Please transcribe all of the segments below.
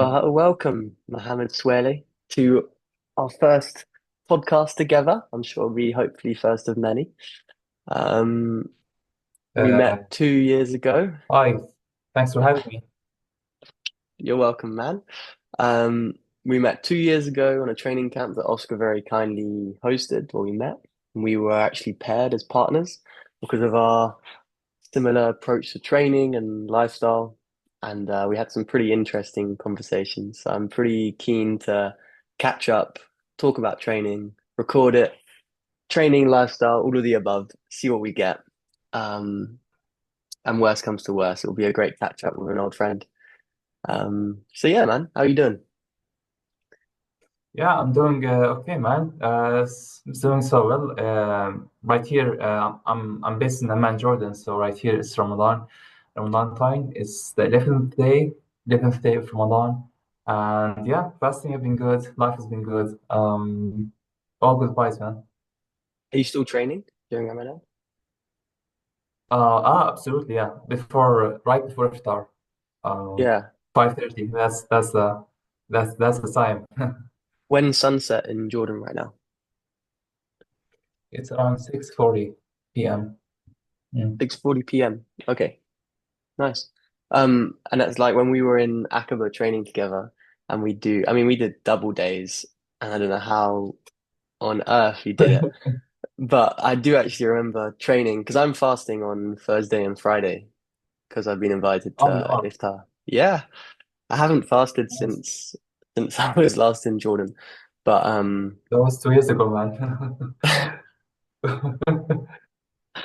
Welcome, Mohammed Sweileh, to our first podcast together. I'm sure it'll be hopefully first of many. Um, we Uh, met 2 years ago. Hi, thanks for having me. You're welcome, man. Um, we met 2 years ago on a training camp that Oscar very kindly hosted where we met. We were actually paired as partners because of our similar approach to training and lifestyle. And we had some pretty interesting conversations. So I'm pretty keen to catch up, talk about training, record it, training, lifestyle, all of the above, see what we get. Um, and worst comes to worst, it'll be a great catch up with an old friend. So yeah, man, how you doing? Yeah, I'm doing okay, man. Doing so well. Right here, I'm based in Amman, Jordan. So right here it's Ramadan. Ramadan time. It's the 11th day of Ramadan, and yeah, fasting has been good. Life has been good. All good vibes, man. Are you still training during Ramadan? Absolutely, yeah. Right before iftar, um, Yeah. 5:30. That's the time. When sunset in Jordan right now? It's around 6:40 p.m. Mm. 6:40 p.m. Okay. Nice. And that's like when we were in Aqaba training together, and we did double days, and I don't know how on earth we did it, but I do actually remember training because I'm fasting on Thursday and Friday because I've been invited Oh, you to are. iftar. Yeah, I haven't fasted Nice. since I was last in Jordan, but That was 2 years ago, man.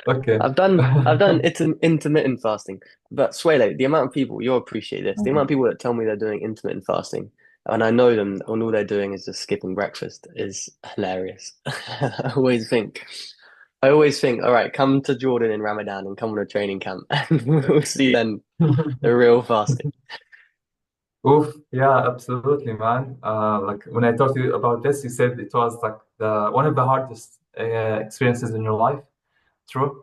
Okay. I've done intermittent fasting, but Swale, the amount of people you'll appreciate this, the amount Mm. of people that tell me they're doing intermittent fasting, and I know them, and all they're doing is just skipping breakfast is hilarious. I always think, all right, come to Jordan in Ramadan and come on a training camp, and we'll see then the real fasting. Oof, yeah, absolutely, man. Like when I talked to you about this, you said it was like the one of the hardest experiences in your life. True.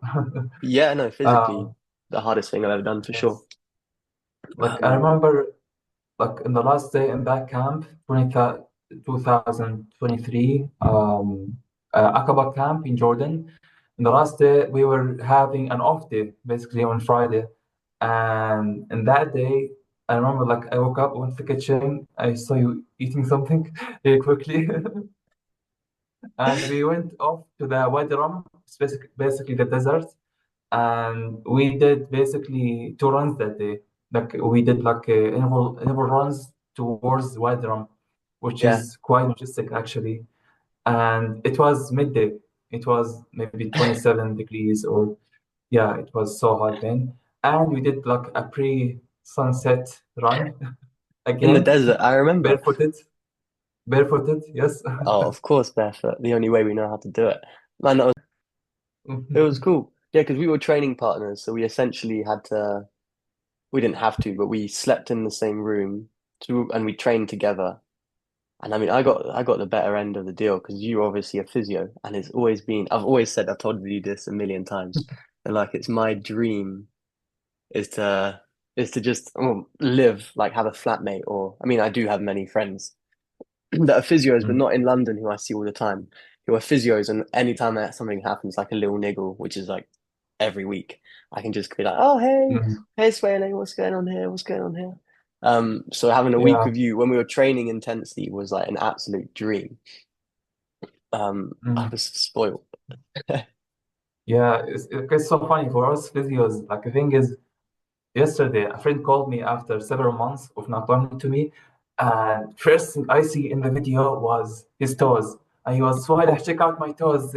Yeah, no, physically Um, the hardest thing I've ever done for sure. yes. Like I Um, remember, like in the last day in that camp, 2023, Aqaba camp in Jordan. In the last day, we were having an off day, basically on Friday. And in that day, I remember like I woke up, went to the kitchen, I saw you eating something really quickly. And we went off to the Wadi Rum, basically the desert. And we did basically 2 runs that day. Like we did like interval runs towards Wadi Rum, which yeah. is quite majestic actually. And it was midday. It was maybe 27 degrees or yeah, it was so hot then. And we did like a pre-sunset run In the again, desert, I remember. barefooted, barefooted, yes. Oh, of course, barefoot. The only way we know how to do it. Man, it was cool. Yeah, because we were training partners, so we essentially had to. We didn't have to, but we slept in the same room, and we trained together. And I mean, I got the better end of the deal because you're obviously a physio, and it's always been. I've always said I've told you this a million times, and like it's my dream is to just live like have a flatmate, or I mean, I do have many friends that are physios, but Mm. not in London, who I see all the time, who are physios, and anytime that something happens, like a little niggle, which is like every week, I can just be like, "Oh, Mm. hey, Sweileh, what's going on here? What's going on here?" So having a week Yeah. with you when we were training intensely was like an absolute dream. I Mm. was spoiled. Yeah, it's so funny for us physios. Like the thing is, yesterday a friend called me after several months of not talking to me, and first thing I see in the video was his toes, and he was, "Sweileh, check out my toes.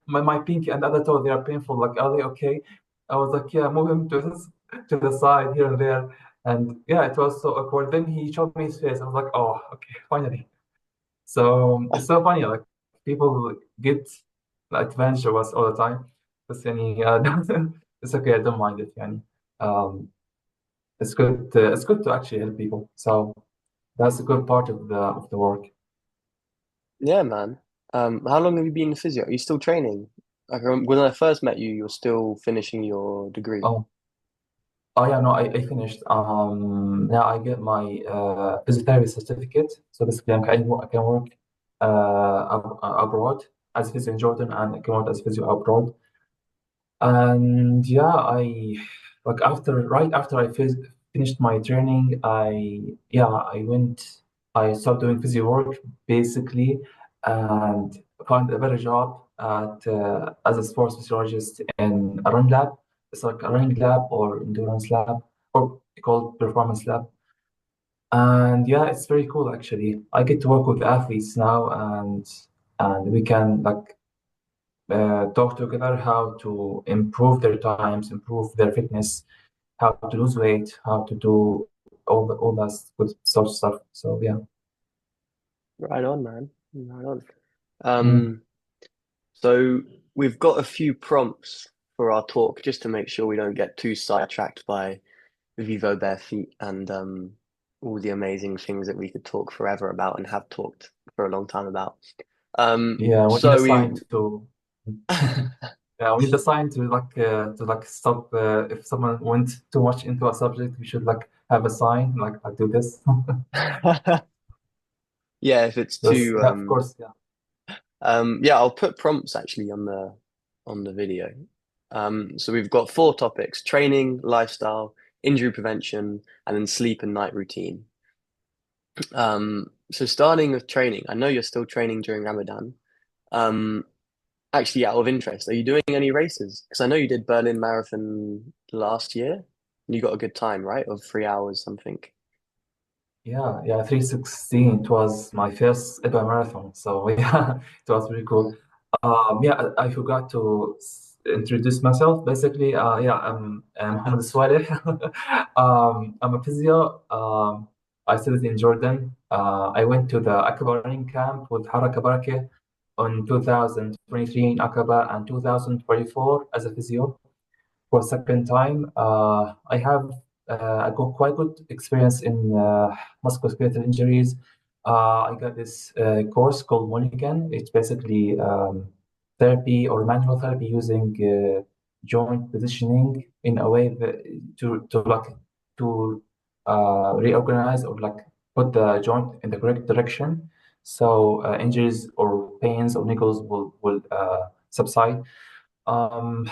My pinky and other toe. They are painful. Like, are they okay?" I was like, "Yeah, move him to the side here and there." And yeah, it was so awkward. Then he showed me his face. I was like, "Oh, okay, finally." So it's so funny, like people get advantage of us all the time. بس يعني it's okay, I don't mind it يعني. Um, it's good to actually help people. So that's a good part of the work. Yeah, man. How long have you been in physio? Are you still training? Like when I first met you, you were still finishing your degree. Oh, Oh yeah, no, I finished. Now I get my physiotherapy certificate. So basically, I can work abroad as physio in Jordan, and I can work as physio abroad. And yeah, I like right after finished my training, I started doing physio work basically, and found a better job at as a sports physiologist in a run lab. It's like a running lab or endurance lab or called performance lab. And yeah, it's very cool actually. I get to work with athletes now, and we can like talk together how to improve their times, improve their fitness, how to lose weight, how to do all that good sort of stuff. So yeah. Right on, man. Right on. Mm. Um, so we've got a few prompts for our talk just to make sure we don't get too sidetracked by Vivo bare feet and all the amazing things that we could talk forever about and have talked for a long time about. Yeah, we need a So we sign to yeah, we need a sign to like stop if someone went too much into a subject, we should like have a sign like do this. yeah, if it's Yes, too yeah, of course, yeah. yeah, I'll put prompts actually on the video. So we've got four topics: training, lifestyle, injury prevention, and then sleep and night routine. So starting with training, I know you're still training during Ramadan. Um, Actually, out of interest, are you doing any races? Because I know you did Berlin Marathon last year, and you got a good time, right? Of 3 hours something. Yeah, 316. It was my first ever marathon. So yeah, it was really cool. Yeah, I forgot to introduce myself. Basically, I'm Mohammed Sweileh. I'm a physio. I studied in Jordan. I went to the Aqaba running camp with Haraka Baraka on 2023 in Aqaba and 2024 as a physio for a second time. I got quite good experience in musculoskeletal injuries. I got this course called Mulligan. It's basically therapy or manual therapy using joint positioning in a way that to reorganize or like put the joint in the correct direction, so injuries or pains or niggles will subside. Um,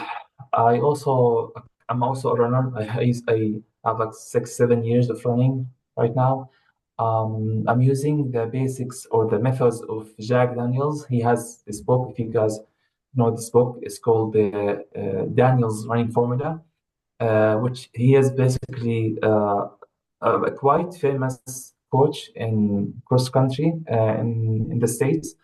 I also I'm also a runner. I have like 6, 7 years of running right now. I'm using the basics or the methods of Jack Daniels. He has this book. If you guys know this book, it's called the Daniels Running Formula, which he is basically a quite famous coach in cross country in the States.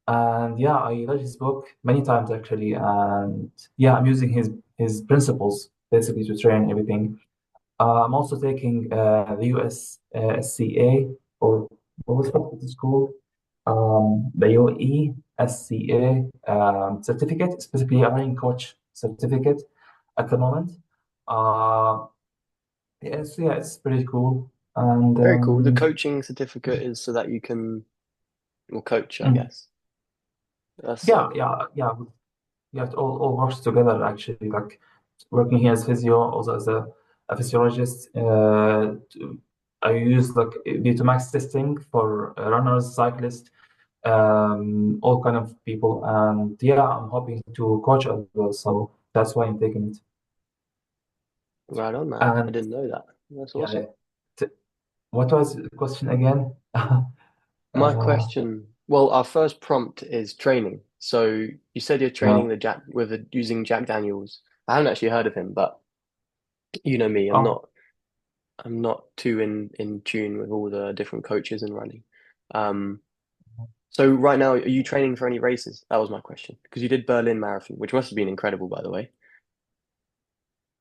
And yeah, I read his book many times actually, and yeah, I'm using his principles basically to train everything. I'm also taking the US SCA or what was it called? The UAE SCA certificate, specifically a running coach certificate at the moment. Uh, yeah, it's pretty cool. And Very cool. The coaching certificate is so that you can, well, coach, I mm, guess. That's so yeah, cool. yeah, yeah. Yeah, it all works together actually. Like working here as physio, also as a physiologist. I use like Max testing for runners, cyclists, all kind of people. And yeah, I'm hoping to coach as well. So that's why I'm taking it. Right on, man. I And didn't know that. That's yeah, awesome. t what was the question again? My Uh, question, well, our first prompt is training. So you said you're yeah. training using Jack Daniels. I haven't actually heard of him, but you know me, Oh, I'm not too in tune with all the different coaches and running. Um, so right now, are you training for any races? That was my question because you did Berlin Marathon, which must have been incredible, by the way.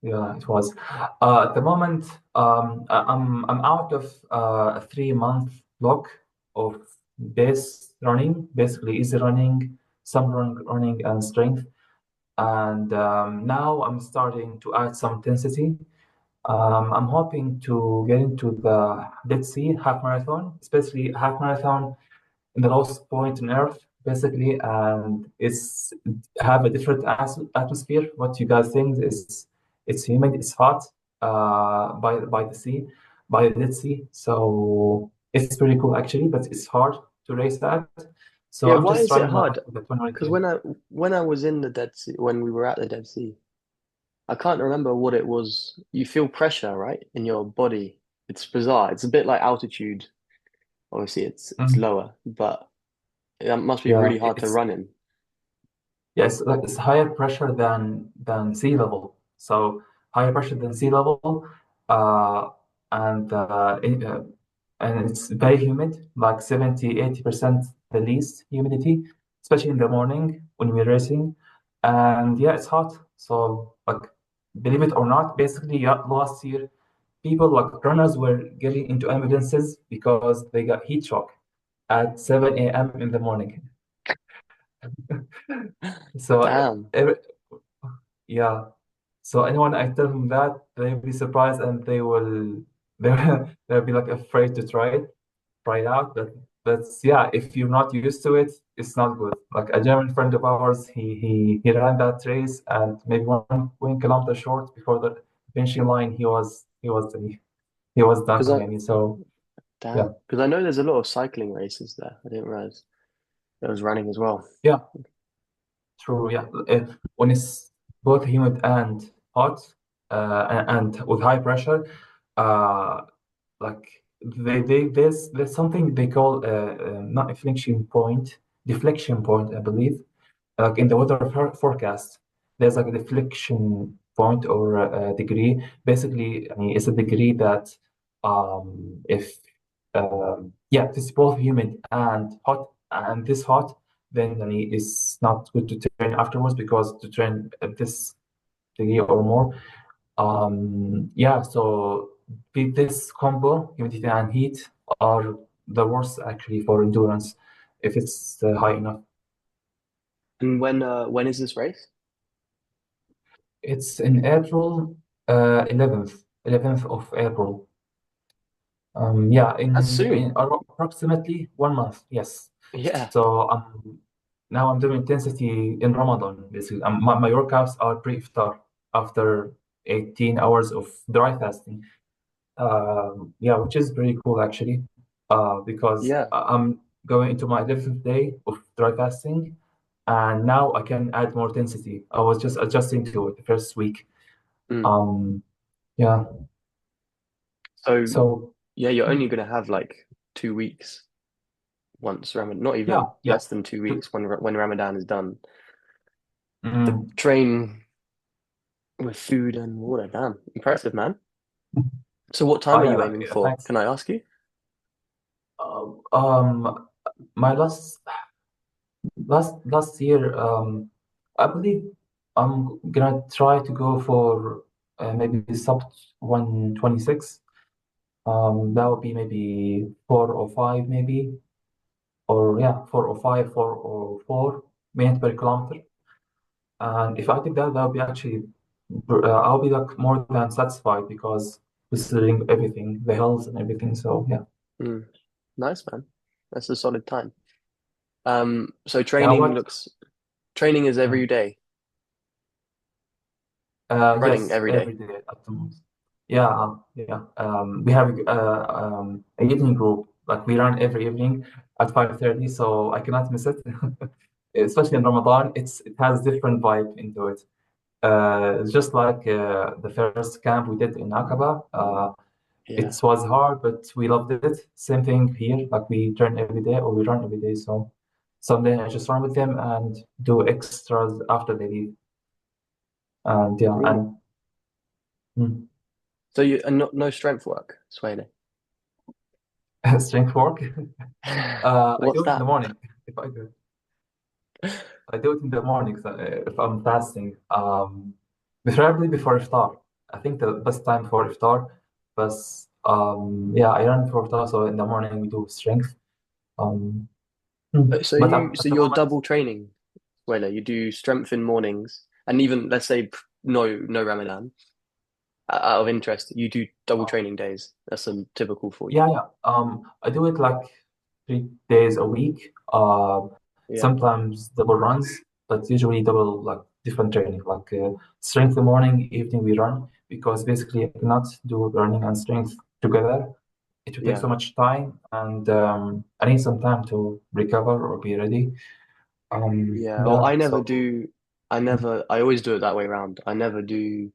yeah, it was. At the moment, I'm out of a 3 month block of base running, basically easy running, some running and strength. And now I'm starting to add some intensity. I'm hoping to get into the Dead Sea half marathon, especially half marathon in the lowest point on Earth, basically, and it's have a different atmosphere. What you guys think is it's humid, it's hot, by the sea, by the Dead Sea. So it's pretty cool actually, but it's hard to race that. So Yeah, I'm why just is it running hard? like the 21 Because k. when I was in the Dead Sea, when we were at the Dead Sea, I can't remember what it was. You feel pressure, right, in your body. It's bizarre. It's a bit like altitude. Obviously, it's Mm. lower, but it must be Yeah, really hard to it's run in. yes, like it's higher pressure than sea level. So higher pressure than sea level, uh, and and it's very humid, like 70-80% the least humidity, especially in the morning when we're racing. And yeah, it's hot. So like, believe it or not, basically yeah, last year people like runners were getting into ambulances because they got heat shock at 7 a.m. in the morning. So Damn. yeah. So anyone I tell them that, they'll be surprised and they'll be like afraid to try it out. But that's yeah, if you're not used to it, it's not good. Like a German friend of ours, he ran that race and maybe 1 kilometer short before the finishing line, he was Because done. I Yani. So yeah, Damn. Because I know there's a lot of cycling races there. I didn't realize there was running as well. yeah, true. Yeah, when it's both humid and hot, and with high pressure, uh, like there's something they call not deflection point, I believe. Like in the weather forecast, there's like a deflection point or a degree. Basically, I mean, it's a degree that if yeah, if it's both humid and hot and this hot, then I mean, it's not good to train afterwards because to train at this degree or more yeah, so this combo, humidity and heat, are the worst actually for endurance if it's high enough. And when is this race? It's in April, 11th of April. Yeah, That's soon. in approximately 1 month. Yes. Yeah. So now I'm doing intensity in Ramadan. Basically, my workouts are pre-iftar after 18 hours of dry fasting. Yeah, which is pretty cool actually, because Yeah. I'm going into my 11th day of dry fasting, and now I can add more intensity. I was just adjusting to it the first week. Mm. Um, yeah, So so yeah, you're only gonna have like 2 weeks once Ramadan, not yeah, even yeah. less than 2 weeks when Ramadan is done. The Mm, train with food and water. Damn, impressive, man. So what time oh are yeah, you aiming for? thanks. Can I ask you? My last year, I believe I'm gonna try to go for maybe sub 126. That would be maybe 405, maybe, or yeah, 405, 404 minutes per kilometer. And if I did that, that would be actually, I'll be like more than satisfied because considering everything, the health and everything. So yeah, Mm. Nice, man. That's a solid time. So yeah. training is Mm. every day. You're running Yes, every day. every day at the most. Yeah, yeah. We have an evening group. Like we run every evening at 5:30, so I cannot miss it. Especially in Ramadan, it has different vibe into it. It's just like the first camp we did in Aqaba. It Yeah. was hard, but we loved it. Same thing here. Like we train every day or we run every day. So someday I just run with them and do extras after they leave. And yeah, Really? and mm, So you and no strength work, Sweileh. strength work. I What's do it in the that? morning. If I do, I do it in the morning if I'm fasting. Preferably before iftar. I think the best time for iftar. But yeah, I run before iftar, so in the morning we do strength. Um, So but so at the you're moment, double training, Sweileh. You do strength in mornings, and even let's say no Ramadan. Out of interest, you do double uh, training days. That's typical for you. yeah, yeah. I do it like 3 days a week. Yeah. Sometimes double runs, but usually double like different training, like strength in the morning, evening we run. because basically I cannot do running and strength together. It will take Yeah. so much time, and I need some time to recover or be ready. Yeah. Well, Yeah, I never so do. I always do it that way around. I never do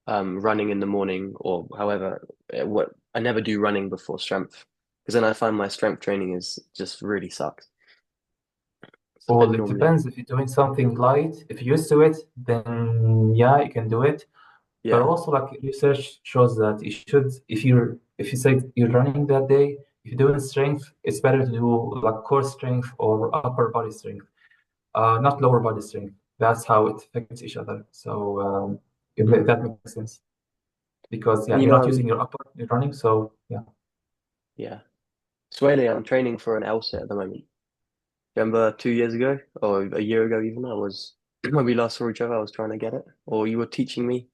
running in the morning or however what I never do running before strength because then I find my strength training is just really sucks. So I'd well, it normally, depends if you're doing something light. If you're used to it, then yeah, you can do it. But yeah. also, like research shows that you should, if you say you're running that day, if you're doing strength, it's better to do like core strength or upper body strength, not lower body strength. That's how it affects each other. So if Mm. that makes sense because yeah, And you're not using your upper, you're running. So yeah, yeah. Sweileh, I'm training for an LSAT at the moment. Remember 2 years ago or a year ago even, I was when we last saw each other, I was trying to get it, or you were teaching me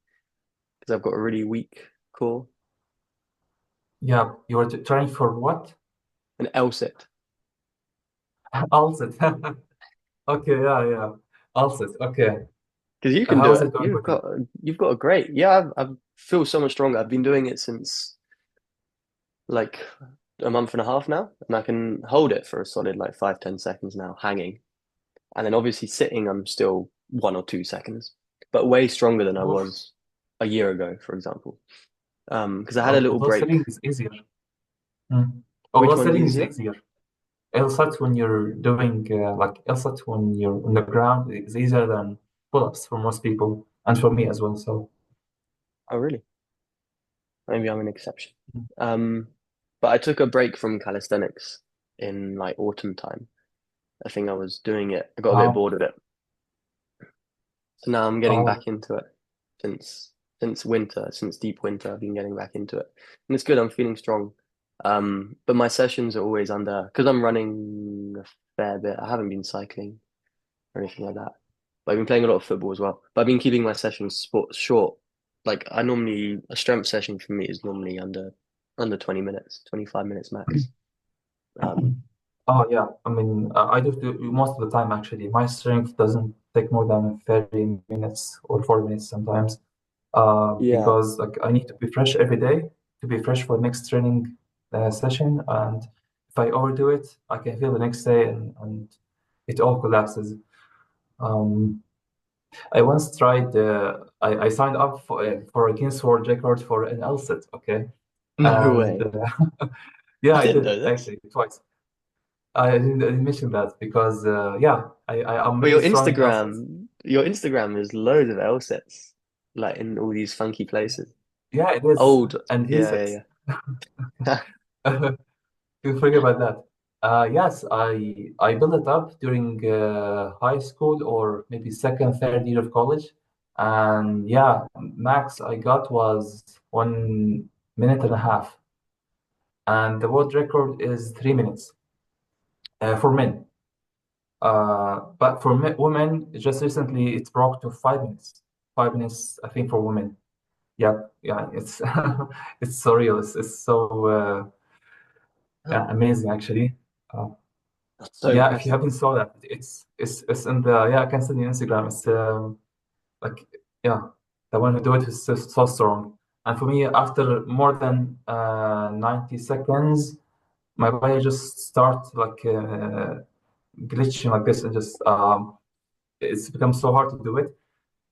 because I've got a really weak core. yeah, you were trying for what? An LSAT Ulcer. Okay, yeah, yeah. Ulcer. Okay. because you can do How is it. it going with you? You've got a great. Yeah, I feel so much stronger. I've been doing it since like a month and a half now, and I can hold it for a solid like 5, 10 seconds now, hanging. And then obviously sitting, I'm still 1 or 2 seconds, but way stronger than I Well, was a year ago, for example. Because I had a little although break. sitting is easier. Mm. Which Although one's sitting is easier? easier. LSAT when you're doing like LSAT when you're on the ground is easier than pull-ups for most people and for me as well. So Oh, really? Maybe I'm an exception. Um, but I took a break from calisthenics in like autumn time. I think I was doing it. I got a bit wow. bored of it. So now I'm getting Oh, back into it since winter, since deep winter, I've been getting back into it. And it's good, I'm feeling strong. But my sessions are always under because I'm running a fair bit. I haven't been cycling or anything like that. But I've been playing a lot of football as well. But I've been keeping my sessions short. Like I normally a strength session for me is normally under 20 minutes, 25 minutes max. Um, oh yeah. I mean, I do most of the time actually. My strength doesn't take more than 30 minutes or 40 minutes sometimes. yeah. Because like I need to be fresh every day to be fresh for next training session. And if I overdo it, I can feel the next day and it all collapses. Um, I once tried. I signed up for a Guinness World Record for an LSAT. Okay, No and way. yeah, I I didn't did know this. actually twice. I didn't mention that because yeah, I'm But really strong in LSATs. Your Instagram is loads of L sets, like in all these funky places. Yeah, it is, Old, and yeah, ESETs. yeah, yeah. You forget about that. Yes, I built it up during high school or maybe second, third year of college, and yeah, max I got was 1 minute and a half, and the world record is 3 minutes for men. But for women, just recently it broke to 5 minutes. 5 minutes, I think, for women. Yeah, yeah, it's it's surreal. It's so yeah, amazing actually. Uh, That's so Yeah, if you impressive. haven't saw that, it's in the yeah, I can send you Instagram. It's like yeah, the one who do it is so strong. And for me, after more than 90 seconds, my body just start like glitching like this and just it's become so hard to do it.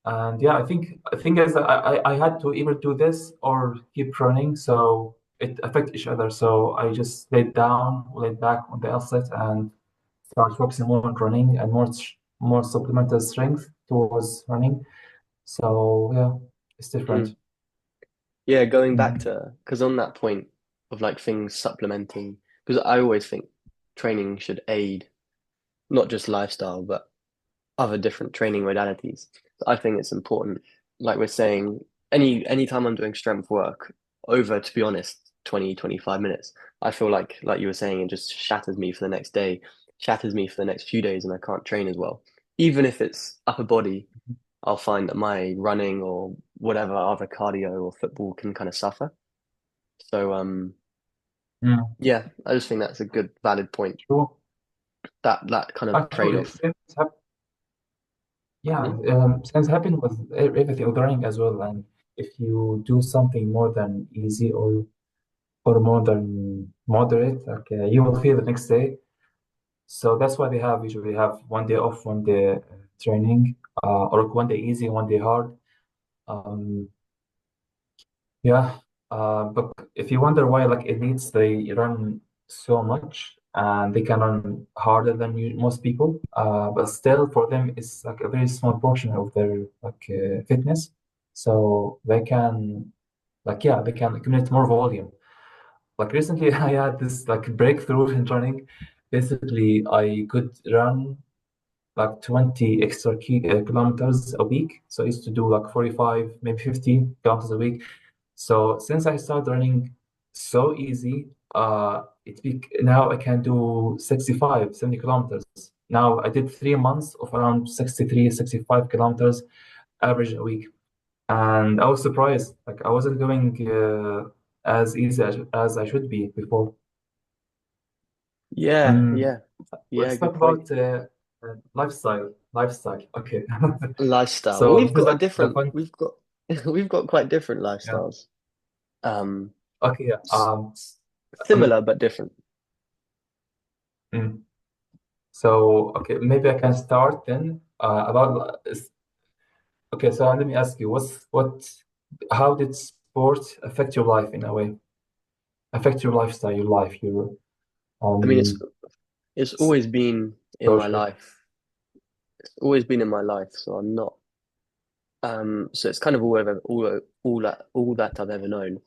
And yeah, I think is that I had to either do this or keep running, so it affect each other. So I just laid back on the outset and start focusing more on running and more supplemental strength towards running. So yeah, it's different. Mm. Yeah, going back Mm. to because on that point of like things supplementing, because I always think training should aid not just lifestyle, but other different training modalities. So I think it's important. Like we're saying, any time I'm doing strength work over, to be honest, 20, 25 minutes, I feel like you were saying, it just shatters me for the next day, shatters me for the next few days, and I can't train as well. Even if it's upper body, I'll find that my running or whatever other cardio or football can kind of suffer. So Mm. yeah, I just think that's a good valid point. True. That kind of Actually, trade-off. yeah, Hmm? since happened with everything with running as well, and if you do something more than easy or more than moderate, like you will feel the next day. So that's why they have usually have 1 day off, 1 day training, or 1 day easy, 1 day hard. Um, yeah, but if you wonder why like elites they run so much and they can run harder than most people, but still for them it's like a very small portion of their like fitness, so they can like yeah they can accumulate more volume. Like recently, I had this like breakthrough in running. Basically, I could run like 20 extra kilometers a week. So I used to do like 45, maybe 50 kilometers a week. So since I started running so easy, now I can do 65, 70 kilometers. Now I did 3 months of around 63, 65 kilometers average a week. And I was surprised. Like I wasn't going as easy as I should be before. Yeah, Mm, yeah, yeah, let's good talk point. about lifestyle. Lifestyle. Okay. Lifestyle. Well, So we've this is got a like the different, fun. we've got we've got quite different Yeah. lifestyles. Um, Okay. Yeah. s- Similar but different. Mm. So okay, maybe I can start then about. Okay. So let me ask you, how did sport affect your life in a way? Affect your lifestyle, your life, your I mean, um it's always been in my social. life. It's always been in my life, so I'm not. So it's kind of all that I've ever known.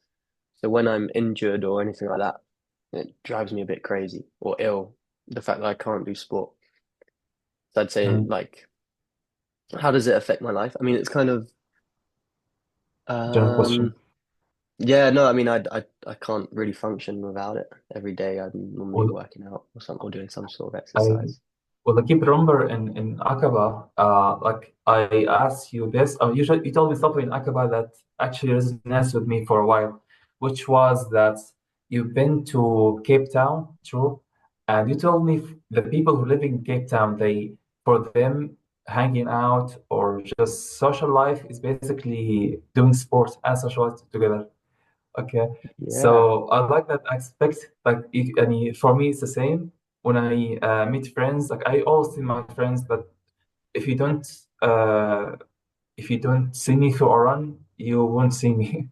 So when I'm injured or anything like that, it drives me a bit crazy or ill. The fact that I can't do sport. So I'd say Mm. like, how does it affect my life? I mean, it's kind of General question. um yeah, no, I mean I can't really function without it. Every day I'm normally Well, working out or doing some sort of I exercise. Well, I keep remember in Aqaba, like I asked you this, you told me something in Aqaba that actually resonates with me for a while, which was that you've been to Cape Town, true? And you told me the people who live in Cape Town, for them, hanging out or just social life is basically doing sports and socializing together. Okay, Yeah. so I like that aspect. Like, for me, it's the same. When I meet friends, like I always tell my friends that if you don't, uh, if you don't see me through a run, you won't see me.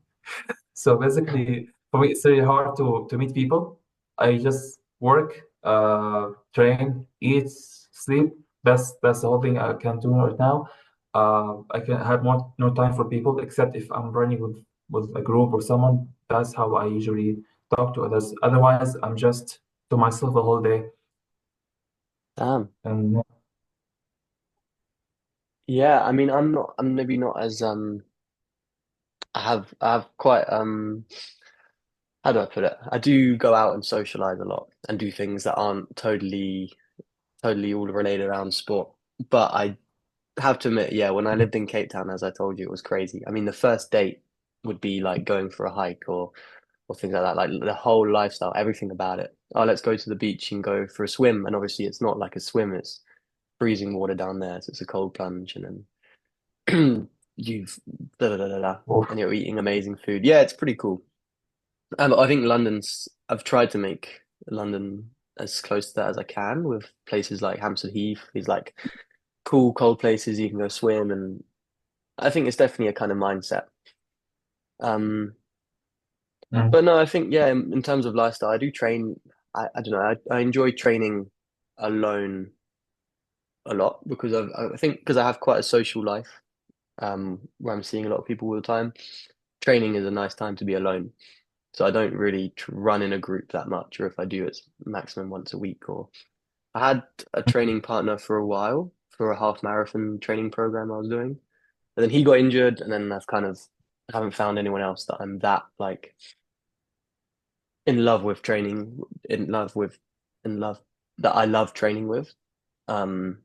So basically, for me, it's really hard to meet people. I just work, train, eat, sleep. That's the whole thing I can do right now. I can have more no time for people except if I'm running with a group or someone. That's how I usually talk to others. Otherwise, I'm just to myself the whole day. Damn. And Yeah, I mean I'm maybe not as I have quite how do I put it? I do go out and socialize a lot and do things that aren't totally all related around sport. But I have to admit, yeah, when I lived in Cape Town, as I told you, it was crazy. I mean, the first date would be like going for a hike or things like that, like the whole lifestyle, everything about it. Oh, let's go to the beach and go for a swim. And obviously it's not like a swim, it's freezing water down there, so it's a cold plunge and then you've oof, and you're eating amazing food. Yeah, it's pretty cool. I think I've tried to make London as close to that as I can with places like Hampstead Heath, these like cool cold places you can go swim, and I think it's definitely a kind of mindset. Um, mm, but no, I think yeah, in terms of lifestyle, I do train. I don't know, I enjoy training alone a lot because I think because I have quite a social life, where I'm seeing a lot of people all the time. Training is a nice time to be alone. So I don't really run in a group that much, or if I do, it's maximum once a week. Or I had a training partner for a while for a half marathon training program I was doing, and then he got injured, and then I haven't found anyone else that I'm that like in love with training, in love with, in love that I love training with. Um,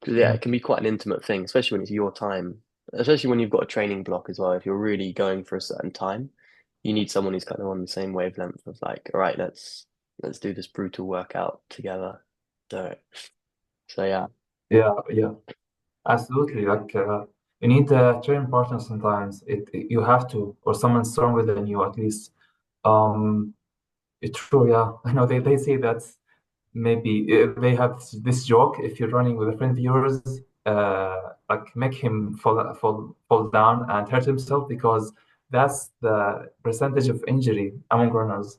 'Cause, yeah, it mm. can be quite an intimate thing, especially when it's your time, especially when you've got a training block as well. If you're really going for a certain time, you need someone who's kind of on the same wavelength of like, all right, let's do this brutal workout together. So, so yeah. Yeah, yeah, absolutely. Like. You need a training partner sometimes. You have to, or someone stronger than you at least. Um, it's true, yeah. I know they say that maybe they have this joke if you're running with a friend of yours, like make him fall down and hurt himself because that's the percentage of injury among runners.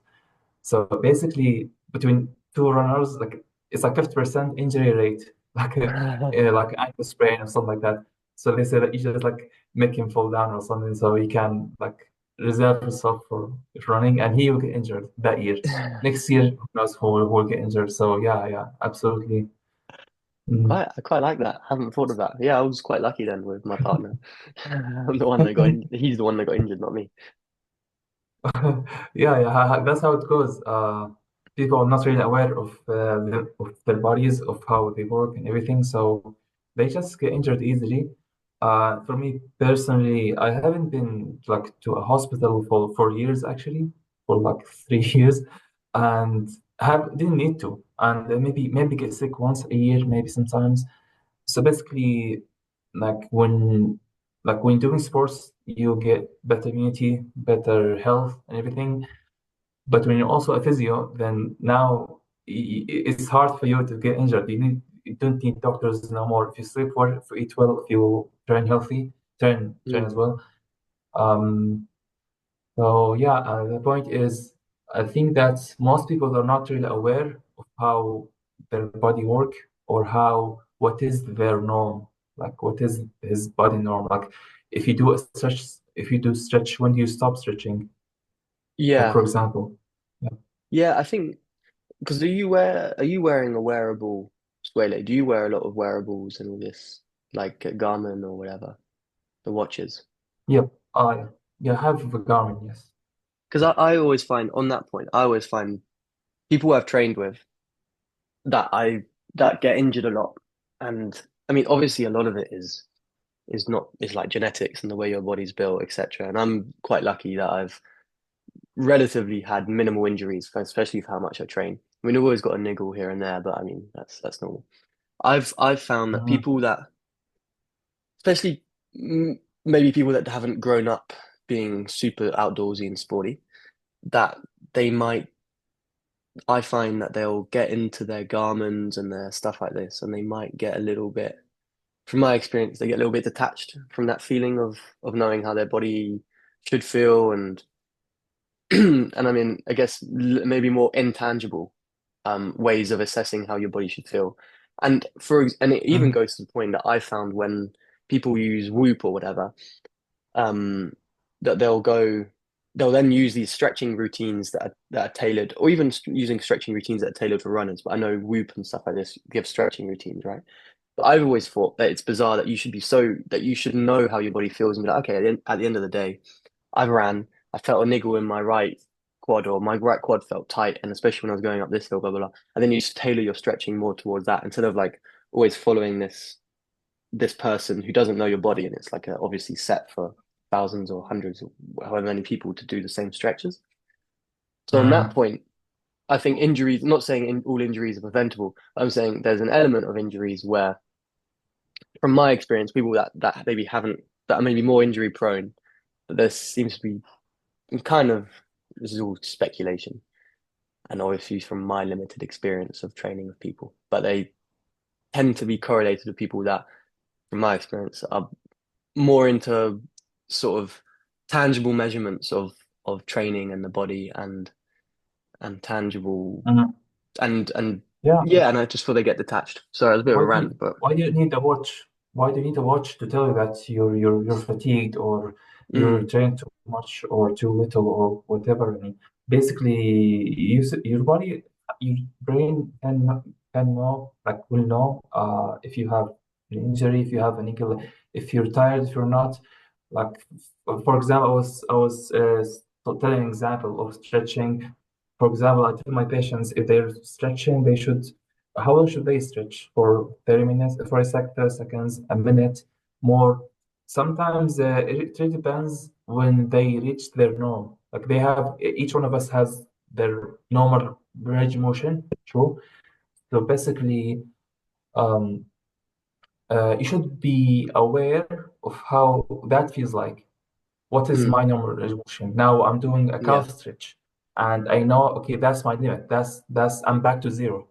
So basically, between two runners, like it's like 50% injury rate, like ankle sprain or something like that. So they say that you just like make him fall down or something, so he can like reserve himself for running, and he will get injured that year. Next year, who knows who will get injured? So yeah, yeah, absolutely. Mm. I quite like that. I haven't thought of that. Yeah, I was quite lucky then with my partner. I'm the one that he's the one that got injured, not me. Yeah, yeah, that's how it goes. People are not really aware of their bodies, of how they work and everything, so they just get injured easily. For me personally, I haven't been like to a hospital for years actually, for like 3 years, and have didn't need to, and maybe get sick once a year, maybe sometimes. So basically, like when doing sports, you get better immunity, better health, and everything. But when you're also a physio, then now it's hard for you to get injured. You don't need doctors no more. If you sleep well, if you eat well, if you train healthy, train as Mm. well. Um, so yeah, the point is, I think that most people are not really aware of how their body work or how what is their norm, like what is his body norm. Like if you do a stretch, if you do stretch, when do you stop stretching? Like Yeah, for example. Yeah. yeah. I think because are you wearing a wearable, Sweileh? Do you wear a lot of wearables and all this, like Garmin or whatever, the watches? Yep. Yeah, I have a Garmin, yes. Because I always find on that point, I always find people I've trained with that I that get injured a lot, and I mean, obviously, a lot of it is not is like genetics and the way your body's built, etc. And I'm quite lucky that I've relatively had minimal injuries, especially for how much I train. I mean, I've always got a niggle here and there, but I mean, that's normal. I've found that Mhm. people that, especially maybe people that haven't grown up being super outdoorsy and sporty, that they might, I find that they'll get into their Garmins and their stuff like this, and they might get a little bit, from my experience, they get a little bit detached from that feeling of knowing how their body should feel and and I mean, I guess maybe more intangible ways of assessing how your body should feel. And it even Mhm. goes to the point that I found when people use Whoop or whatever, um, that they'll then use these stretching routines that are tailored, or even using stretching routines that are tailored for runners. But I know Whoop and stuff like this give stretching routines, right? But I've always thought that it's bizarre that you should know how your body feels and be like, okay, at the end of the day, I ran. I felt a niggle in my right quad, or my right quad felt tight, and especially when I was going up this hill, blah blah blah. And then you just tailor your stretching more towards that instead of like always following this person who doesn't know your body, and it's like obviously set for thousands or hundreds or however many people to do the same stretches. So on that Mhm. point, I think injuries. I'm not saying all injuries are preventable. I'm saying there's an element of injuries where, from my experience, people that maybe haven't that are maybe more injury prone, but there seems to be kind of, this is all speculation and obviously from my limited experience of training with people, but they tend to be correlated with people that, from my experience, are more into sort of tangible measurements of training and the body and tangible Mhm. and Yeah. yeah, and I just feel they get detached. Sorry, it was a bit of a rant, but Why do you need a watch? Why do you need a watch to tell you that you're fatigued or you're mm, trained too much or too little or whatever? I mean, basically, your body, your brain can know, like will know, if you have an injury, if you have an ankle, if you're tired, if you're not. Like, for example, telling an example of stretching. For example, I tell my patients if they're stretching, they should how long should they stretch? For 30 minutes, 30 seconds, a minute, more. Sometimes it really depends when they reach their norm. Like they have, each one of us has their normal range of motion, true. So basically, um, you should be aware. of how that feels like. What is Mm. my normal range of motion? Now I'm doing a Yeah. calf stretch, and I know, okay, that's my limit. That's I'm back to zero.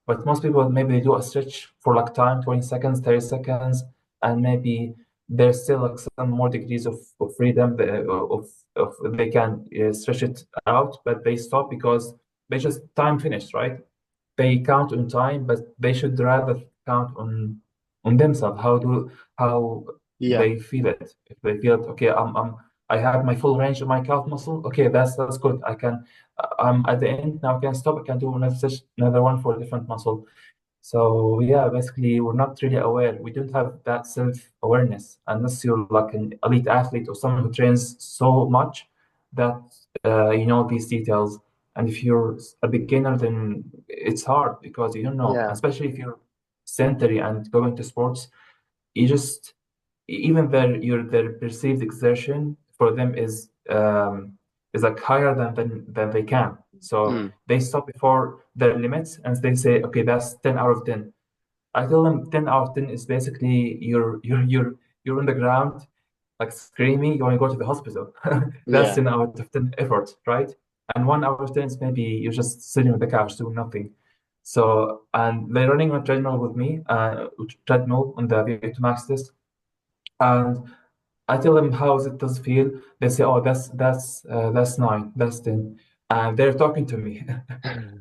But most people maybe they do a stretch for like time, 20 seconds, 30 seconds, and maybe there's still like some more degrees of freedom of they can stretch it out, but they stop because they just time finished, right? They count on time, but they should rather count on themselves. How Yeah. they feel it. If they feel it, okay, I have my full range of my calf muscle. Okay, that's good. I can I'm at the end now. I can stop. I can do another one for a different muscle. So yeah, basically, we're not really aware. We don't have that self-awareness unless you're like an elite athlete or someone who trains so much that you know these details. And if you're a beginner, then it's hard because you don't know, Yeah. especially if you're sedentary and going to sports. You just even their perceived exertion for them is like higher than they can. So Mm. they stop before their limits and they say, okay, that's 10 out of 10. I tell them 10 out of 10 is basically you're on the ground like screaming, you want to go to the hospital. That's Yeah. 10 out of 10 effort, right? And 1 out of 10 is maybe you're just sitting on the couch doing nothing. So, and they're running on a treadmill with me, treadmill on the VO2 max test. And I tell them how it does feel. They say, "Oh, that's 9, that's 10," and they're talking to me.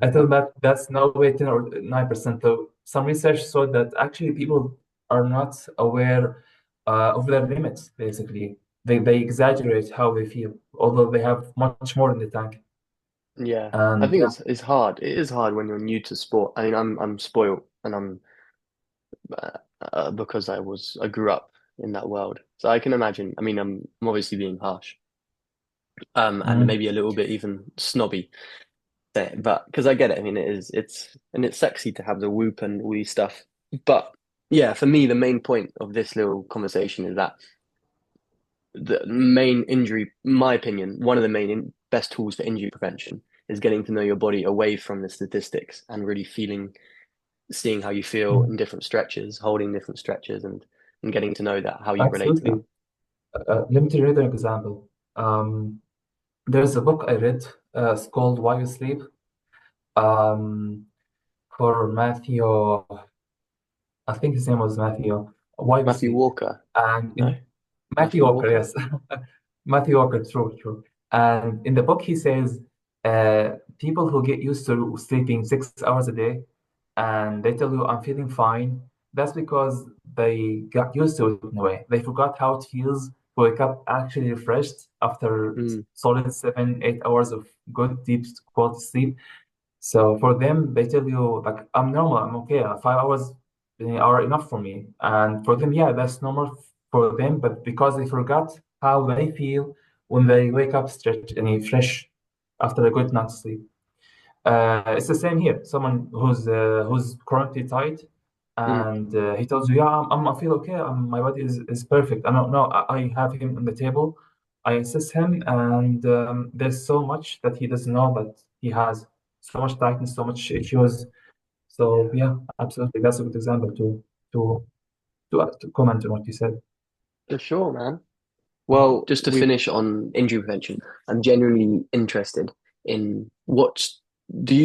I tell them that that's no way 10 or 9%. So some research showed that actually people are not aware of their limits. Basically, they exaggerate how they feel, although they have much more in the tank. Yeah. I And think yeah, it's hard. It is hard when you're new to sport. I mean, I'm spoiled, and I'm because I grew up in that world, so I can imagine. I mean, I'm obviously being harsh, and mhm. maybe a little bit even snobby there, but because I get it. I mean, it's sexy to have the whoop and all these stuff, but yeah, for me, the main point of this little conversation is that the main injury, in my opinion, one of the best tools for injury prevention is getting to know your body away from the statistics and really seeing how you feel in Mhm. different stretches, holding different stretches, and getting to know that how you relate to that. Absolutely. Let me tell you an example. There's a book I read. It's called Why You Sleep. Um, for Matthew, I think his name was Matthew. Why We Matthew Sleep, Walker, and no? in Matthew Matthew Walker, Walker? yes, Matthew Walker, true, true. And in the book, he says people who get used to sleeping 6 hours a day, and they tell you I'm feeling fine. That's because they got used to it in a way. They forgot how it feels to wake up actually refreshed after Mm, solid 7, 8 hours of good deep quality sleep. So for them, they tell you like I'm normal, I'm okay. 5 hours are enough for me. And for them, yeah, that's normal for them. But because they forgot how they feel when they wake up stretch and fresh after a good night's sleep. It's the same here. Someone who's chronically tight, mm, and he tells you, "Yeah, I feel okay. My body is perfect." I don't know. I have him on the table. I assess him, and there's so much that he doesn't know that he has so much tightness, so much issues. So yeah, yeah, absolutely, that's a good example to to comment on what you said. for sure, man. Well, just to We finish on injury prevention, I'm genuinely interested in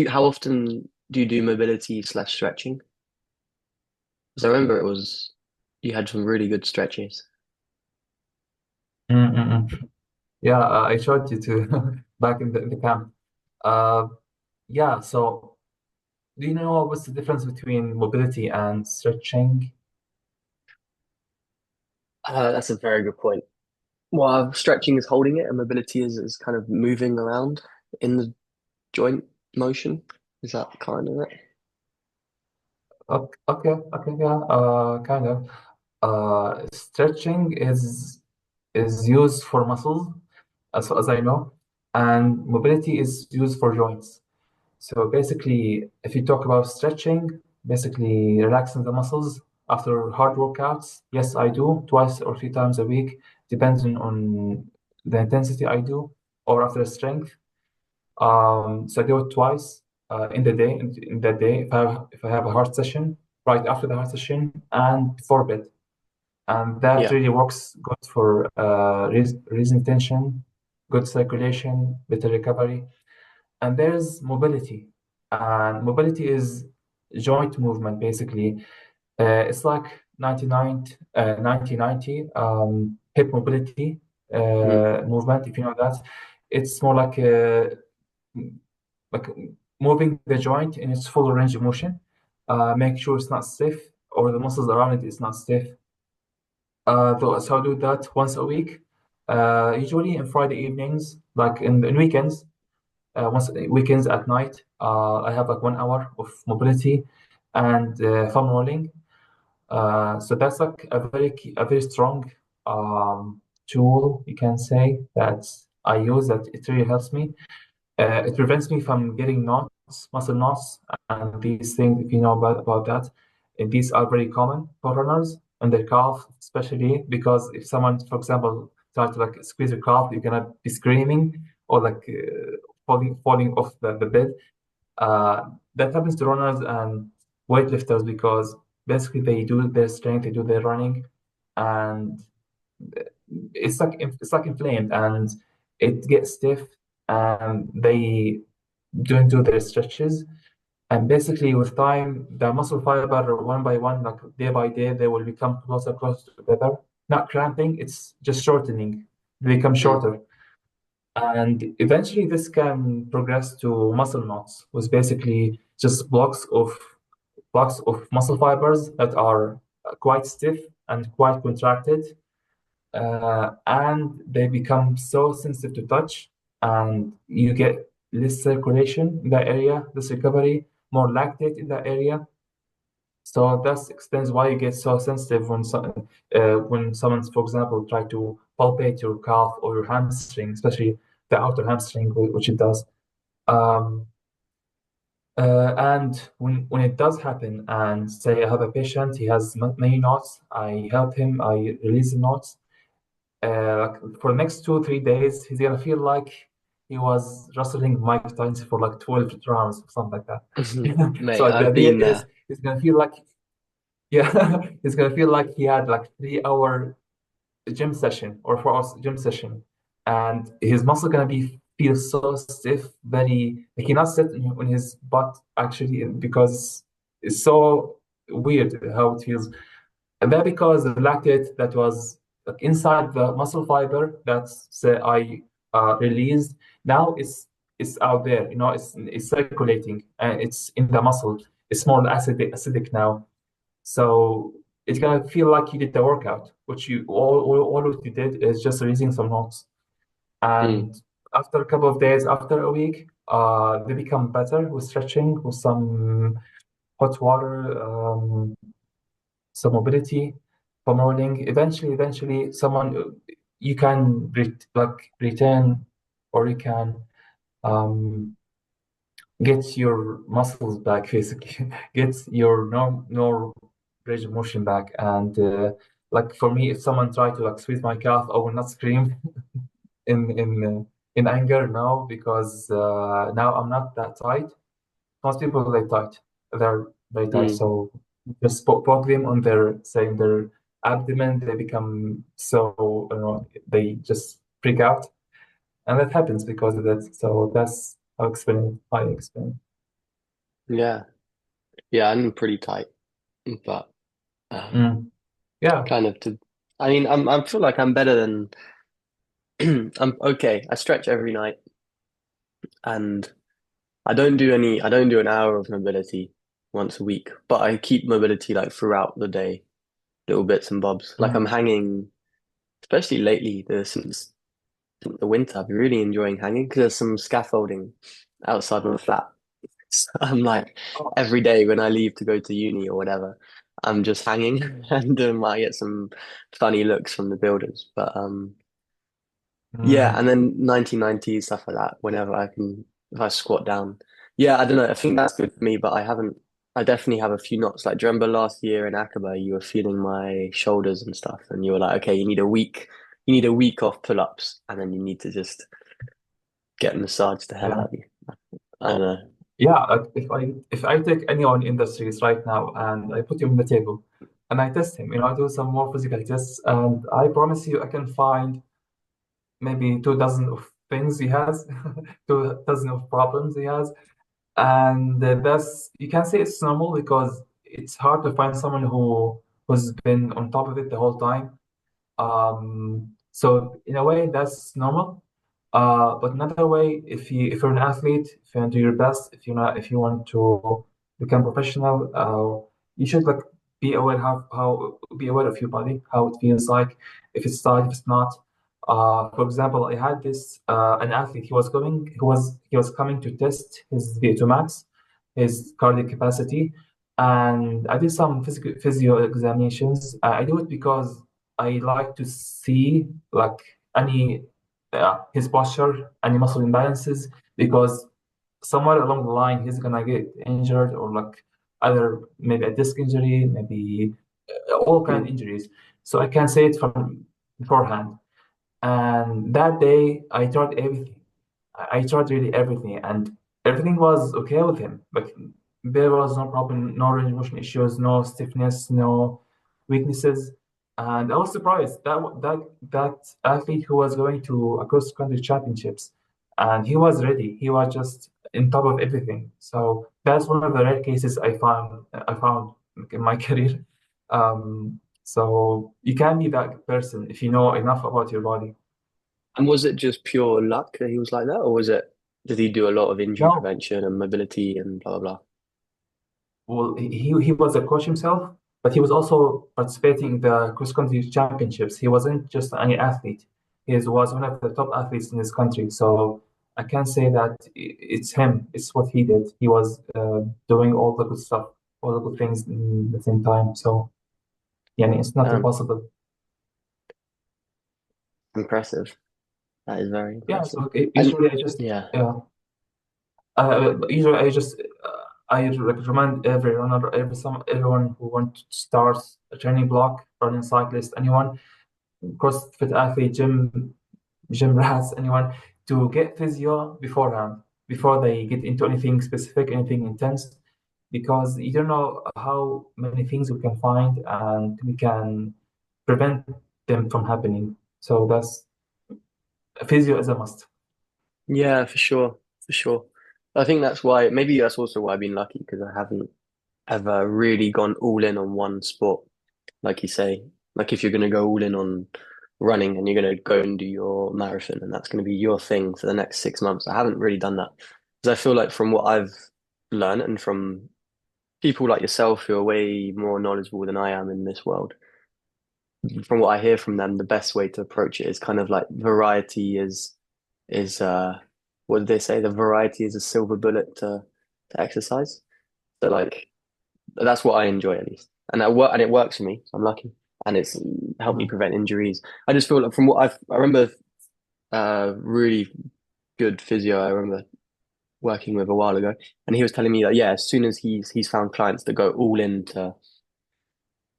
how often do you do mobility slash stretching? Because I remember you had some really good stretches. mm, mm, mm. Yeah, I showed you to back in the camp. Uh, yeah, so. Do you know what's the difference between mobility and stretching? That's a very good point. While stretching is holding it, and mobility is kind of moving around in the joint motion. Is that kind of it? Okay, okay, yeah, kind of. Stretching is used for muscles, as far as I know, and mobility is used for joints. So basically, if you talk about stretching, basically relaxing the muscles after hard workouts, yes, I do twice or 3 times a week, depending on the intensity I do, or after strength. So I do it twice in the day. In the day, if I have a hard session, right after the hard session, and before bed. and that Yeah. really works good for releasing tension, good circulation, better recovery. And there's mobility, and mobility is joint movement basically. It's like 1990 hip mobility Mm. movement, if you know that. It's more like moving the joint in its full range of motion. Make sure it's not stiff or the muscles around it is not stiff. So I do that once a week, usually in Friday evenings, like in weekends. Once weekends at night, I have like 1 hour of mobility and foam rolling. So that's like a very strong tool, you can say, that I use, that it really helps me. It prevents me from getting knots, muscle knots, and these things, if you know about that. And these are very common for runners and their calf, especially because if someone, for example, tries to like squeeze your calf, you're gonna be screaming or like falling off the bed. That happens to runners and weightlifters because basically they do their strength, they do their running, and it's like inflamed and it gets stiff, and they don't do their stretches. And basically, with time, the muscle fiber, one by one, like day by day, they will become closer together. Not cramping, it's just shortening. They become Mm. shorter. And eventually, this can progress to muscle knots, which basically just blocks of muscle fibers that are quite stiff and quite contracted, and they become so sensitive to touch, and you get less circulation in that area, less recovery, more lactate in that area. So that explains why you get so sensitive when someone's, for example, try to palpate your calf or your hamstring, especially the outer hamstring, which it does. Um, and when it does happen, and say I have a patient, he has many knots, I help him, I release the knots. For the next 2 or 3 days, he's gonna feel like he was wrestling Mike Tyson for like 12 rounds or something like that. Mate, So the I've idea been is there. he's gonna feel like, yeah, he's gonna feel like he had like 3 hour gym session or 4 hours gym session, and his muscle gonna be feel so stiff, very he cannot sit on his butt actually because it's so weird how it feels. And that because the lactate that was like inside the muscle fiber that's say I released now is out there, it's circulating and it's in the muscle. It's more acidic now, so it's gonna feel like you did the workout, which you all what you did is just releasing some knots. Mm. And after a couple of days, after a week, they become better with stretching, with some hot water, some mobility, foam rolling. Eventually, someone you can return, or you can um, get your muscles back, basically, get your normal range of motion back. And like for me, if someone tried to like squeeze my calf, I will not scream in anger, no, because now I'm not that tight. Most people they tight, they're very tight. Mm. So just poke them on their abdomen, they become so they just freak out, and that happens because of that. So that's how I explain. Yeah. Yeah, I'm pretty tight, but um, Mm. Yeah. kind of to. I mean, I feel like I'm better than. I'm okay. I stretch every night, and I don't do an hour of mobility once a week, but I keep mobility like throughout the day, little bits and bobs. Like I'm Mm. hanging, especially lately, since the winter, I've been really enjoying hanging because there's some scaffolding outside my flat. So I'm like Oh. every day when I leave to go to uni or whatever, I'm just hanging and I get some funny looks from the builders. But yeah, Mm. and then 1990 stuff like that. Whenever I can, if I squat down, yeah, I don't know. I think that's good for me, but I haven't. I definitely have a few knots. Like, do you remember last year in Aqaba, you were feeling my shoulders and stuff, and you were like, okay, you need a week off pull-ups, and then you need to just get massaged the hell Yeah. out of you. I don't know. Yeah. Like if I take anyone in the streets right now and I put him on the table, and I test him. I do some more physical tests, and I promise you, I can find maybe 2 dozen of things he has, 2 dozen of problems he has, and that's you can say it's normal because it's hard to find someone who's been on top of it the whole time. So in a way, that's normal. But another way, if you're an athlete, if you want to do your best, if you want to become professional, you should like be aware how be aware of your body, how it feels like, if it's tight, if it's not. For example, I had this an athlete. He was coming to test his VO2 max, his cardiac capacity, and I did some physio examinations. I do it because I like to see like any his posture, any muscle imbalances, because somewhere along the line he's gonna get injured or like either maybe a disc injury, maybe all kind of Mm. injuries. So I can say it from beforehand. And that day I tried everything. I tried really everything, and everything was okay with him. Like there was no problem, no range of motion issues, no stiffness, no weaknesses. And I was surprised that athlete who was going to a cross country championships, and he was ready. He was just in top of everything. So that's one of the rare cases I found in my career. So you can be that person if you know enough about your body. And was it just pure luck that he was like that, or did he do a lot of injury No, prevention and mobility and blah blah well, he was a coach himself, but he was also participating in the cross country championships. He wasn't just any athlete. He was one of the top athletes in his country. So I can say that it's him. It's what he did. He was doing all the good stuff, all the good things in the same time. So yeah, it's not blah? impossible. Impressive. That is very Yeah. impressive. So And usually I just yeah, usually I just I recommend everyone who wants to start a training block, running cyclist, anyone, CrossFit athlete, gym rats, anyone, to get physio beforehand, before they get into anything specific, anything intense, because you don't know how many things we can find and we can prevent them from happening. So that's physio is a must. yeah, for sure, for sure. I think that's why. Maybe that's also why I've been lucky because I haven't ever really gone all in on one sport. Like you say, like if you're going to go all in on running and you're going to go and do your marathon and that's going to be your thing for the next 6 months. I haven't really done that because I feel like from what I've learned and from people like yourself who are way more knowledgeable than I am in this world, from what I hear from them, the best way to approach it is kind of like variety is what did they say? The variety is a silver bullet to exercise. So like that's what I enjoy at least. And it works for me. So I'm lucky. And it's helped me Mhm. prevent injuries. I just feel like from what I remember really good physio I remember working with a while ago. And he was telling me that yeah, as soon as he's found clients that go all into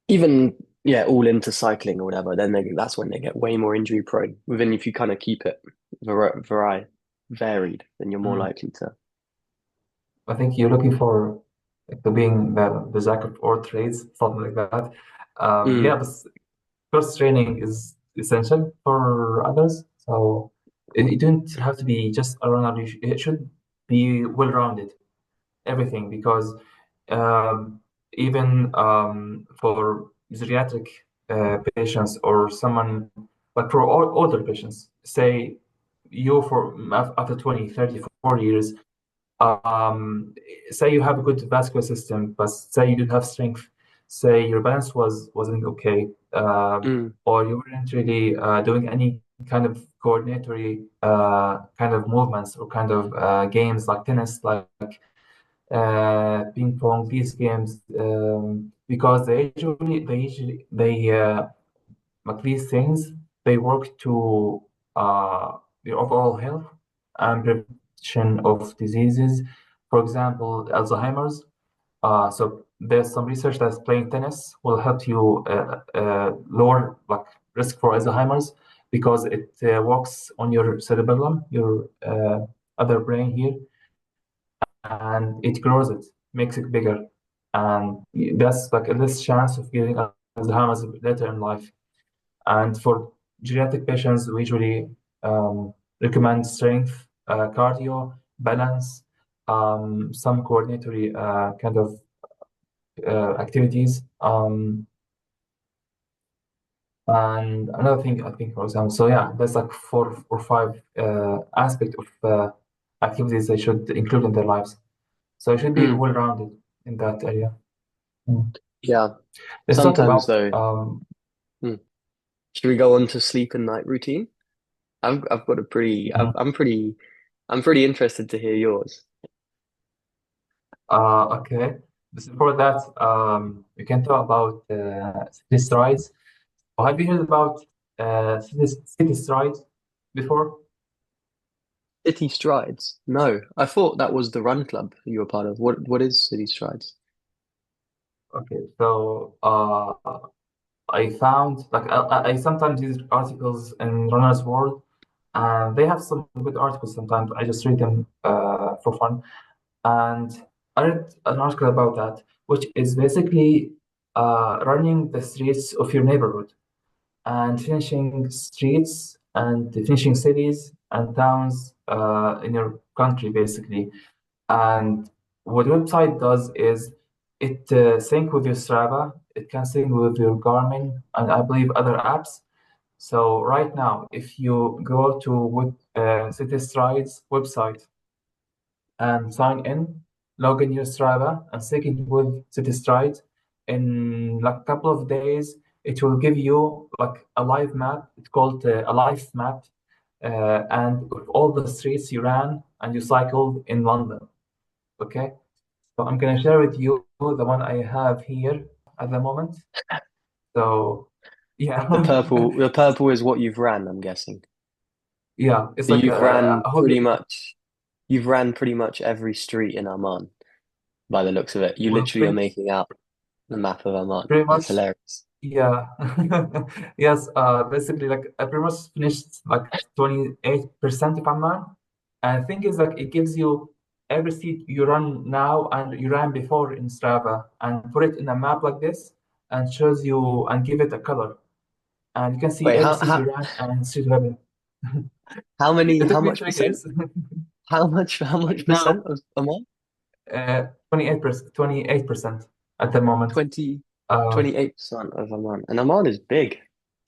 even yeah, all into cycling or whatever, then that's when they get way more injury prone. Within if you kind of keep it varied, then you're more Mm. likely to. I think you're looking for to being the jack of all trades, something like that. Yeah, Mm, but first training is essential for others. So it don't have to be just a runner. It should be well-rounded, everything, because um, even for geriatric patients or someone like for older patients, say you for after 20, 30, 40 years, um, say you have a good vascular system, but say you didn't have strength, say your balance wasn't okay, mm, or you weren't really doing any kind of coordinatory kind of movements or kind of games like tennis, like ping pong, these games, because they like these things, they work to the overall health and prevention of diseases. For example, Alzheimer's. So there's some research that's playing tennis will help you lower like risk for Alzheimer's because it works on your cerebellum, your other brain here, and it grows it, makes it bigger, and that's like a less chance of getting Alzheimer's later in life. And for geriatric patients, we usually recommend strength, cardio, balance, some coordinatory kind of activities. And another thing, I think, for example, so yeah, there's like 4 or 5 aspects of activities they should include in their lives. So it should be Mm. well-rounded in that area. Mm. Yeah. Let's talk Sometimes about though, mm. Should we go on to sleep and night routine? I've got a pretty mhm. I'm pretty interested to hear yours. Okay. Before that, we can talk about city strides. Have you heard about city strides before? City Strides? No, I thought that was the run club you were part of. What is City Strides? Okay, so I found like I sometimes use articles in Runner's World, and they have some good articles sometimes. I just read them for fun. And I read an article about that, which is basically running the streets of your neighborhood and finishing streets and finishing cities and towns in your country, basically. And what the website does is it sync with your Strava, it can sync with your Garmin, and I believe other apps. So right now, if you go to City Strides website and sign in, log in your Strava and sync it with City Strides, in like a couple of days, it will give you like a live map. It's called a live map, and of all the streets you ran and you cycled in London. Okay, so I'm gonna share with you the one I have here at the moment. So yeah, The purple is what you've ran, I'm guessing. yeah, it's So like a whole you've ran pretty much every street in Amman by the looks of it. You well, literally are making out the map of Amman. pretty That's much, hilarious. yeah. Yes, basically like I pretty much finished like 28% if I'm not. And the thing is like it gives you every seat you run now and you ran before in Strava and put it in a map like this and shows you and give it a color. And you can see Wait, every seat you ran and street level. It how took me much 3 years. percent? How much Right percent now, of Amman? 28% at the moment. 20, Uh, 28% of Amman. And Amman is big.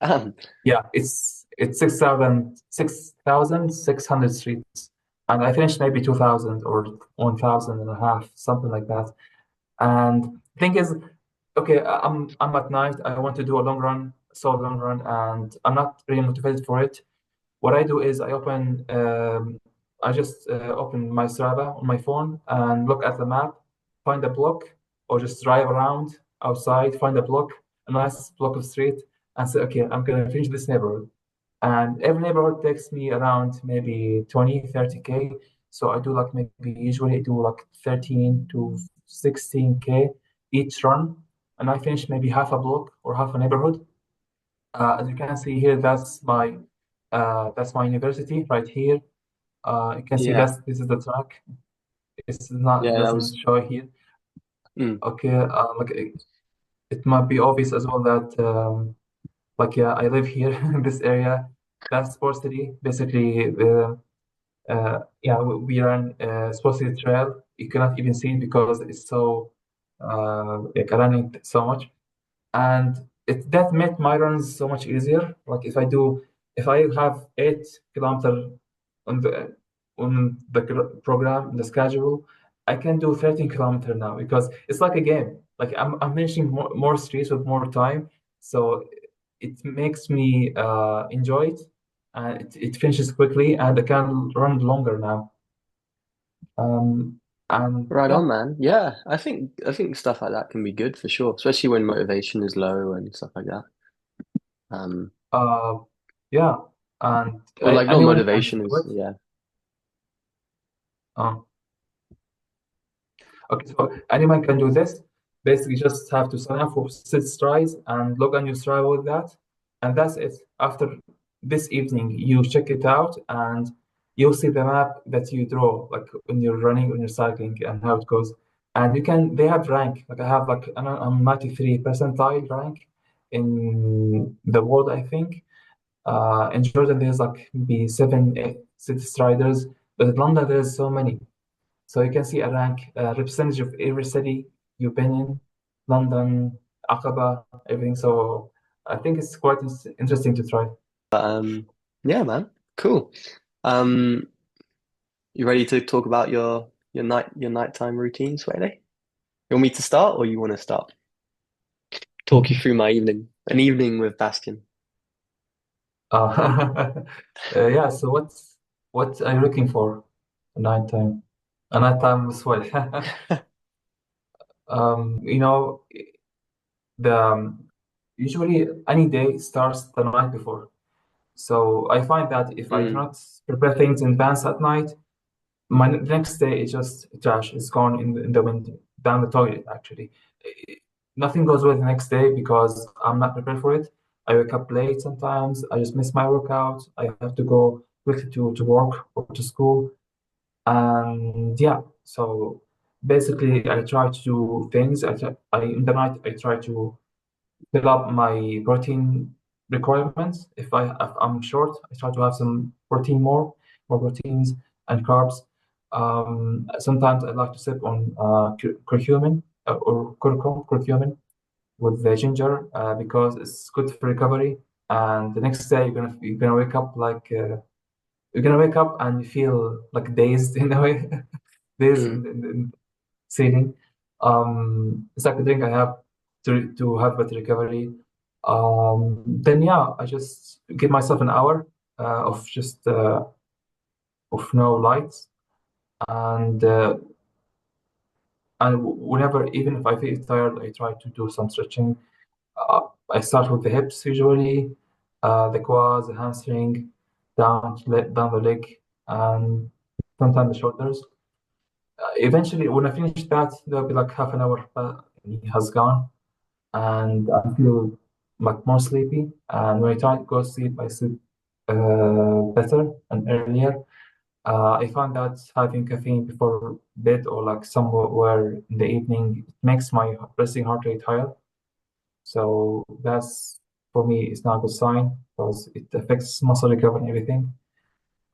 Damn. yeah, it's 6,600 streets, and I finished maybe 2,000 or 1,000 and a half, something like that. And thing is, okay, I'm at night. I want to do a long run, so long run, and I'm not really motivated for it. What I do is I just open my Strava on my phone and look at the map, find a block, or just drive around outside, find a block, a nice block of street, and say, okay, I'm gonna finish this neighborhood. And every neighborhood takes me around maybe 20, 30K. So I do like maybe usually I do like 13 to 16K each run, and I finish maybe half a block or half a neighborhood. As you can see here, that's my university right here. You can see Yeah. this is the track. It's not Yeah, that doesn't was show here. mm, Okay, like it might be obvious as well that like yeah, I live here in this area. That's Sports City. Basically, yeah, we run Sports City Trail. You cannot even see it because it's so like running so much. And that made my runs so much easier. Like if I have 8 kilometer on the program, the schedule, I can do 13 kilometer now because it's like a game. Like I'm finishing more streets with more time, so it makes me enjoy it, and it finishes quickly, and I can run longer now. Um, and right yeah, on, man. Yeah, I think stuff like that can be good for sure, especially when motivation is low and stuff like that. Um, uh, yeah, and or like not anyone can motivation do is it. yeah. Um, Okay, so anyone can do this. Basically, just have to sign up for six tries and log on your Strava with that, and that's it. After this evening, you check it out, and you'll see the map that you draw, like when you're running, when you're cycling, and how it goes. And you can, they have rank. Like I have like I'm 93 percentile rank, in the world, I think. In Jordan, there's like maybe seven, eight city striders, but in London, there's so many. So you can see a rank, representative of every city you've been in, London, Aqaba, everything. So I think it's quite interesting to try. Yeah, man. Cool. Um, you ready to talk about your nighttime routine, Swaley? You want me to start or you want to start? Talk you through my evening. An evening with Bastion. Yeah. So what are you looking for? A nighttime, a nighttime as well. You know, the usually any day starts the night before. So I find that if I do Mm, not prepare things in advance at night, my next day is just trash. It's gone in the wind, down the toilet, actually. Nothing goes well the next day because I'm not prepared for it. I wake up late sometimes. I just miss my workout. I have to go quickly to work or to school. And yeah, so basically, I try to do things. In the night, I try to fill up my protein requirements. If I'm short, I try to have some protein more proteins and carbs. Sometimes I like to sip on curcumin or curcumin with the ginger because it's good for recovery. And the next day you're gonna wake up you're gonna wake up and you feel like dazed in a way, dazed mm, in sailing. It's like a drink I have to have better recovery. Then yeah, I just give myself an hour of no lights, and whenever, even if I feel tired, I try to do some stretching. I start with the hips usually, the quads, the hamstring, down the leg, and sometimes the shoulders. Eventually, when I finish that, there'll be like half an hour has gone, and I feel like more sleepy. And when I try to go to sleep, I sleep better and earlier. I found that having caffeine before bed or like somewhere in the evening, it makes my resting heart rate higher. So that's for me, it's not a good sign because it affects muscle recovery and everything.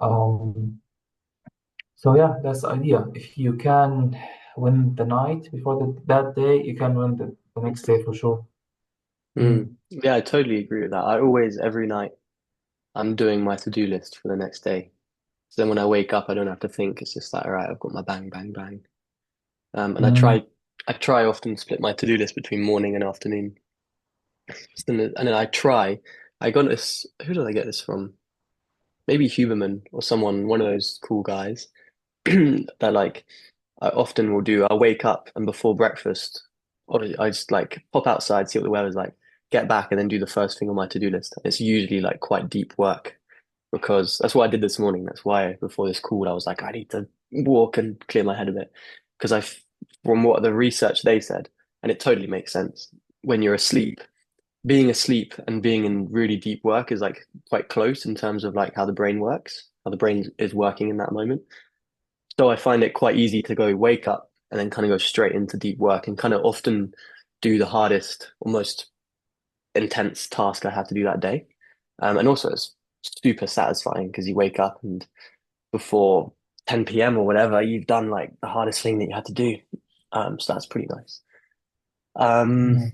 Um, so yeah, that's the idea. If you can win the night before that day, you can win the next day for sure. mm. Mm. Yeah, I totally agree with that. I always, every night, I'm doing my to-do list for the next day. So then when I wake up, I don't have to think. It's just like, all right, I've got my bang, bang, bang. And Mm. I try often split my to-do list between morning and afternoon. And then I got this, who did I get this from? Maybe Huberman or someone, one of those cool guys that like I often will do. I'll wake up and before breakfast, or I just like pop outside, see what the weather's like, get back, and then do the first thing on my to-do list. It's usually like quite deep work because that's what I did this morning. That's why before this call, I was like, I need to walk and clear my head a bit because from what the research they said, and it totally makes sense. When you're asleep, being asleep and being in really deep work is like quite close in terms of like how the brain works, how the brain is working in that moment. So I find it quite easy to go wake up and then kind of go straight into deep work and kind of often do the hardest, almost intense task I have to do that day. And also it's super satisfying because you wake up and before 10 p.m. or whatever, you've done like the hardest thing that you had to do. So that's pretty nice. Um, Mm.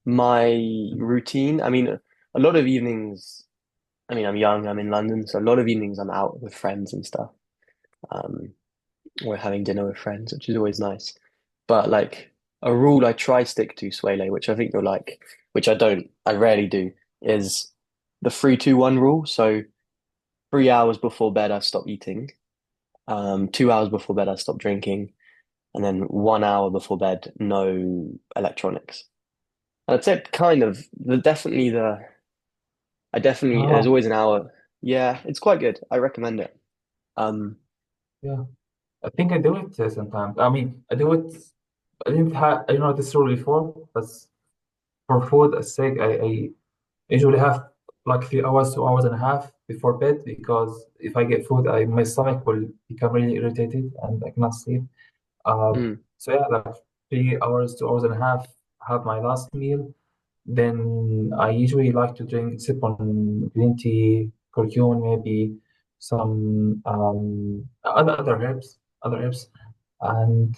my routine, I mean, a lot of evenings, I mean, I'm young, I'm in London, so a lot of evenings I'm out with friends and stuff. Um, we're having dinner with friends, which is always nice. But like a rule I try stick to, Swale, which I think you'll like, which I don't, I rarely do, is the 3-2-1 rule. So 3 hours before bed, I stop eating. 2 hours before bed, I stop drinking. And then 1 hour before bed, no electronics. And I'd say kind of I definitely, there's Oh, always an hour. Yeah, it's quite good. I recommend it. Um, yeah. I think I do it sometimes. I mean, I do it. I didn't know this rule before, but for food sake, I usually have like 3 hours, 2 hours and a half before bed because if I get food, my stomach will become really irritated and I cannot sleep. mm, So yeah, like 3 hours, 2 hours and a half, have my last meal. Then I usually like to sip on green tea, curcumin, maybe some other herbs, and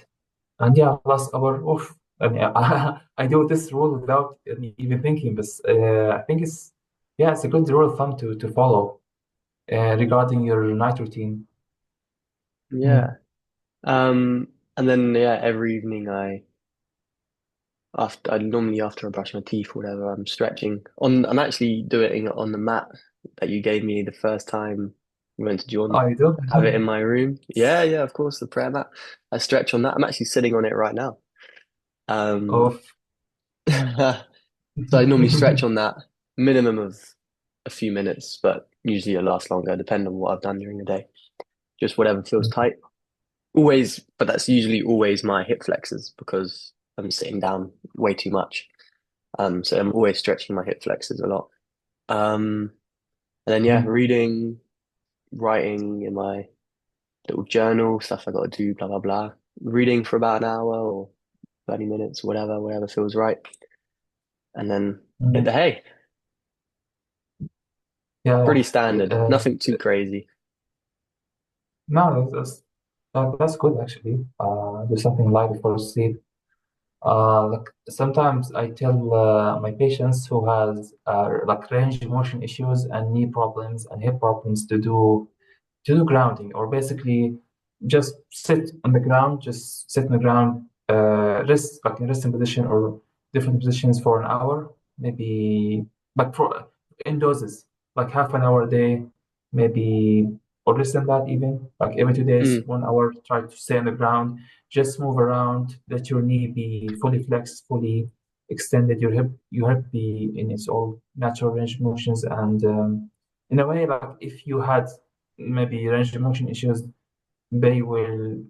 yeah, last hour, oof. And yeah, I do this rule without even thinking, but I think it's a good rule of thumb to follow regarding your night routine. Mm. Yeah. And then yeah, every evening I normally after I brush my teeth or whatever, I'm stretching on. I'm actually doing it on the mat that you gave me the first time we went to join. Oh, you do? I have it in my room. Yeah, yeah, of course, the prayer mat. I stretch on that. I'm actually sitting on it right now. Um, Oh. so I normally stretch on that minimum of a few minutes, but usually it lasts longer, depending on what I've done during the day. Just whatever feels tight. Always, but that's usually always my hip flexors because I'm sitting down way too much. So I'm always stretching my hip flexors a lot. And then yeah, Mm. reading, writing in my little journal, stuff I got to do, blah blah blah. Reading for about an hour or 30 minutes, whatever feels right. And then hit Mm. the hay. Yeah, Pretty yeah. standard, nothing too crazy. No, that's good actually. Do something light before sleep. Like sometimes I tell my patients who has like range of motion issues and knee problems and hip problems to do grounding or basically just sit on the ground, just sit on the ground, rest like in resting position or different positions for an hour, maybe, but for in doses, like half an hour a day, maybe, or less than that even, like every 2 days, Mm, 1 hour, try to stay on the ground, just move around, let your knee be fully flexed, fully extended, your hip be in its all natural range of motions, and in a way, like if you had maybe range of motion issues, they will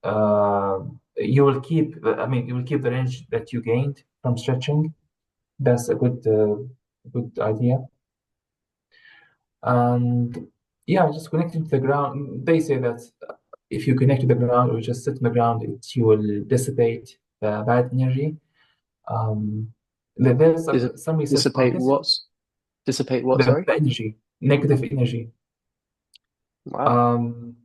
uh, you will keep the range that you gained from stretching. That's a good idea. And yeah, just connecting to the ground. They say that if you connect to the ground or just sit on the ground, you will dissipate the bad energy. Um, there's dis some research about dissipate this. what's dissipate what, sorry? The energy, negative energy. Wow. Um,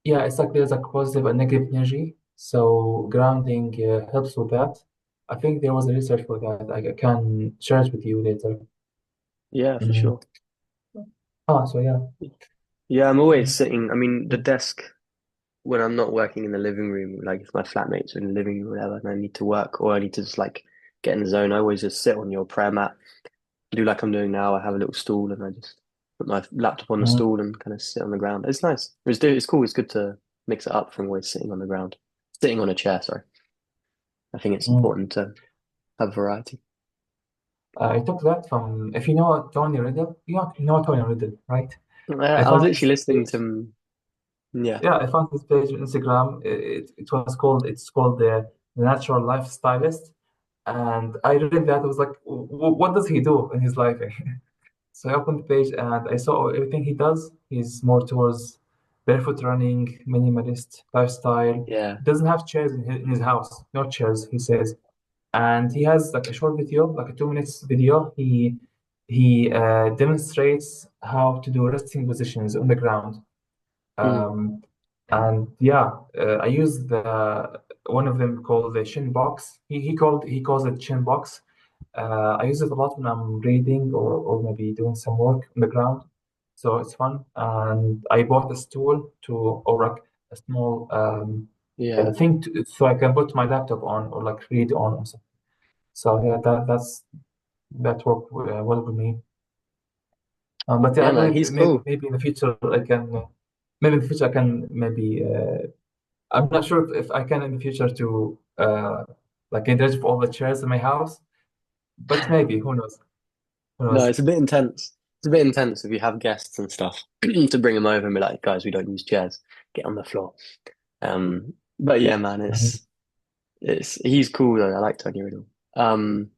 Yeah, it's like there's like positive and negative energy. So grounding helps with that. I think there was a research for that. I can share it with you later. Yeah, for Mm. sure. So yeah. Yeah, I'm always Mm. sitting. I mean, the desk when I'm not working in the living room, like if my flatmates are in the living room or whatever, and I need to work or I need to just like get in the zone, I always just sit on your prayer mat, do like I'm doing now. I have a little stool and I just put my laptop on the Mm. stool and kind of sit on the ground. It's nice. It's cool. It's good to mix it up from always sitting on the ground, sitting on a chair. Sorry, I think it's Mm. important to have variety. I took that from, if you know Tony Riddle, you know Tony Riddle, right? Yeah, I I was found actually this listening page. to yeah, Yeah, I found this page on Instagram. It's called the Natural Lifestylist, and I read that. I was like, what does he do in his life? So I opened the page and I saw everything he does. He's more towards barefoot running, minimalist lifestyle. yeah, Doesn't have chairs in his house, no chairs, he says. And he has like a short video, like a 2 minutes video. He demonstrates how to do resting positions on the ground. mm, Um, and yeah, I use the one of them called the chin box. He calls it chin box. I use it a lot when I'm reading or maybe doing some work on the ground. So it's fun. And I bought a stool to or like a small yeah, thing so I can put my laptop on or like read on or something. So yeah, that worked well with me. But yeah, yeah, I man. believe He's cool. maybe in the future I can maybe in the future I can maybe I'm not sure if I can in the future to like get rid of all the chairs in my house, but maybe who knows? Who No, knows? it's a bit intense. It's a bit intense if you have guests and stuff to bring them over and be like, guys, we don't use chairs. Get on the floor. But yeah, man, Mhm. it's he's cool though. I like Tony Riddle. Um,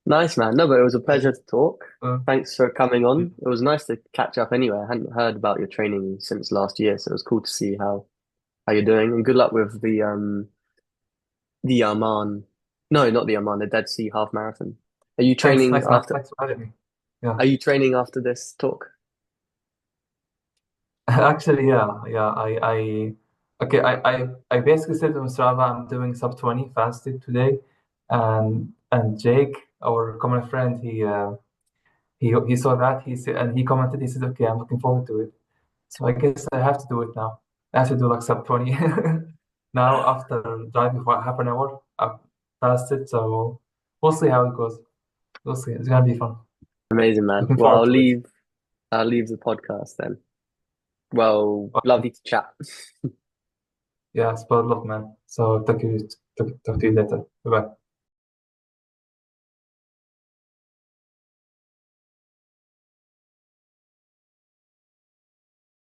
nice man. No, but it was a pleasure to talk. Uh, Thanks for coming on. It was nice to catch up anyway. I hadn't heard about your training since last year, so it was cool to see how you're doing. And good luck with the Yaman. No, not the Oman, the Dead Sea Half Marathon. Are you Thanks, training thanks, man. after? Thanks for having me. Yeah. Are you training after this talk? Actually, yeah. Okay, I basically said to Strava I'm doing sub 20 fasted today, and Jake, our common friend, he saw that he said and he commented. He said, "Okay, I'm looking forward to it." So I guess I have to do it now. I have to do like sub 20 now after driving for half an hour. I've fasted, so we'll see how it goes. We'll see. It's gonna be fun. Amazing, man. Looking Well, forward to it. I'll leave the podcast then. Well, lovely to chat. Yeah, it's about luck, man. So talk to you later. Bye bye.